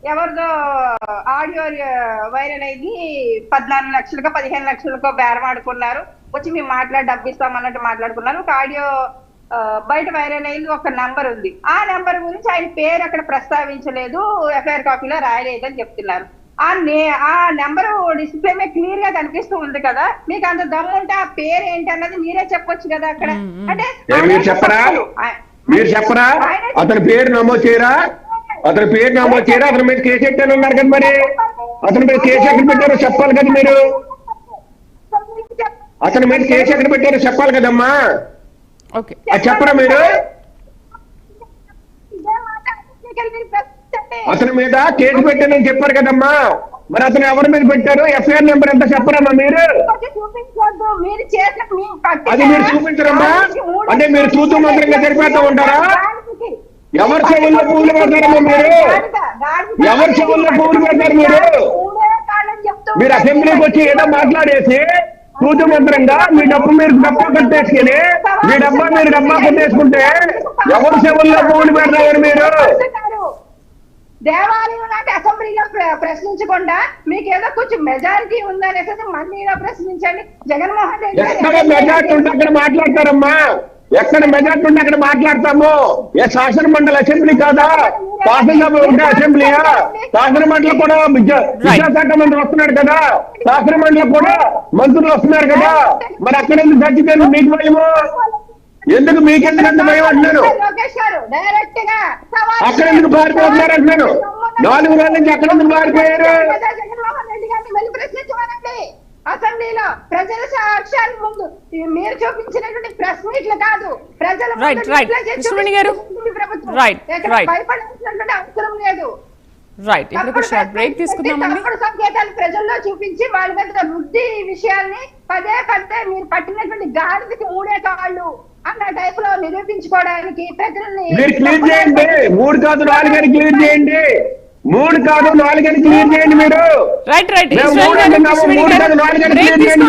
ఎవరిదో audio viral అయ్యి 14 లక్షలకో 15 లక్షలకో బేరం ఆడుకున్నారు. వచ్చి మేము డబ్బు ఇస్తామన్నట్టు మాట్లాడుకున్నారు. ఒక ఆడియో బయట వైరల్ అయింది. ఒక నంబర్ ఉంది. ఆ నంబర్ గురించి ఆయన పేరు అక్కడ ప్రస్తావించలేదు, ఎఫ్ఐఆర్ కాపీలో రాయలేదని చెప్తున్నారు. ఆ నెంబర్ డిస్ప్లే మీద క్లియర్ గా కనిపిస్తూ ఉంది కదా. మీకు అంత దమ్ము ఉంటే ఆ పేరు ఏంటి అన్నది మీరే చెప్పొచ్చు కదా అక్కడ. అంటే మీరు చెప్పరా అతని పేరు నమోదు చేయరా? అతని పేరు నమోదు చేయరా? అతని మీద కేసు పెట్టాను ఉన్నారు కదా, మరి అతని మీద కేసు ఎక్కడ పెట్టారో చెప్పాలి కదా మీరు. అతని మీద కేసు ఎక్కడ పెట్టారో చెప్పాలి కదమ్మా. అది చెప్పరా మీరు? అతని మీద కేసు పెట్టానని చెప్పారు కదమ్మా, మరి అతను ఎవరి మీద పెట్టారు? ఎఫ్ఐఆర్ నెంబర్ ఎంత చెప్పరమ్మా మీరు? అది మీరు చూపించరమ్మా. అంటే మీరు చూస్తూ మాత్రంగా సరిపోతూ ఉంటారా? ఎవరి చెవుల్లో పువ్వులు పెడతారమ్మా మీరు? ఎవరి చెవుల్లో పువ్వులు పెడతారు మీరు? మీరు అసెంబ్లీకి వచ్చి ఏదో మాట్లాడేసి చూతు మంత్రంగా మీ డబ్బు మీరు డబ్బా కట్టేసుకుని మీ డబ్బా కట్టేసుకుంటే ఎవరి చెవుల్లో పువ్వులు పెడతారు మీరు? దేవాలయం లాంటి అసెంబ్లీలో ప్రశ్నించకుండా మీకేదో కొంచెం మెజారిటీ ఉందనేసి మళ్ళీలో ప్రశ్నించండి. జగన్మోహన్ రెడ్డి ఎక్కడ మెజార్టీ ఉంటే అక్కడ మాట్లాడతారమ్మా. ఎక్కడ మెజార్టీ ఉంటే అక్కడ మాట్లాడతాము. ఏ శాసన మండలి అసెంబ్లీ కాదా? శాసనసభ ఉంటే అసెంబ్లీయా? శాసన మండలి కూడా విద్యాశాఖ మంత్రి వస్తున్నాడు కదా, శాసన మండలి కూడా మంత్రులు వస్తున్నారు కదా, మరి అక్కడ ఎందుకు చచ్చిపోయింది మీకు భయము? ఎందుకు మీకెందుకంత భయం అంటున్నాను? అక్కడ ఎందుకు పారిపోతున్నారు అంటున్నాను. 4 రోజుల నుంచి అక్కడ ఎందుకు పారిపోయారు? అసెంబ్లీలో ప్రజల సాక్ష్యాల ముందు మీరు చూపించినటువంటి ప్రెస్ మీట్లు కాదు, ప్రజల భయపడాల్సినటువంటి అవసరం లేదు. సంకేతాలు ప్రజల్లో చూపించి వాళ్ళ మీద రుద్ది విషయాల్ని పదే మీరు పట్టినటువంటి గాడిదకి 3 కాళ్ళు అన్న టైప్ లో నిరూపించుకోవడానికి ప్రజల్ని క్లియర్ చేయండి. 3 కాదు 4 అని క్లియర్ చేయండి. 3 కాదు 4 అని క్లియర్ చేయండి మీరు. 3 కాదు 4 అని క్లియర్ చేయండి.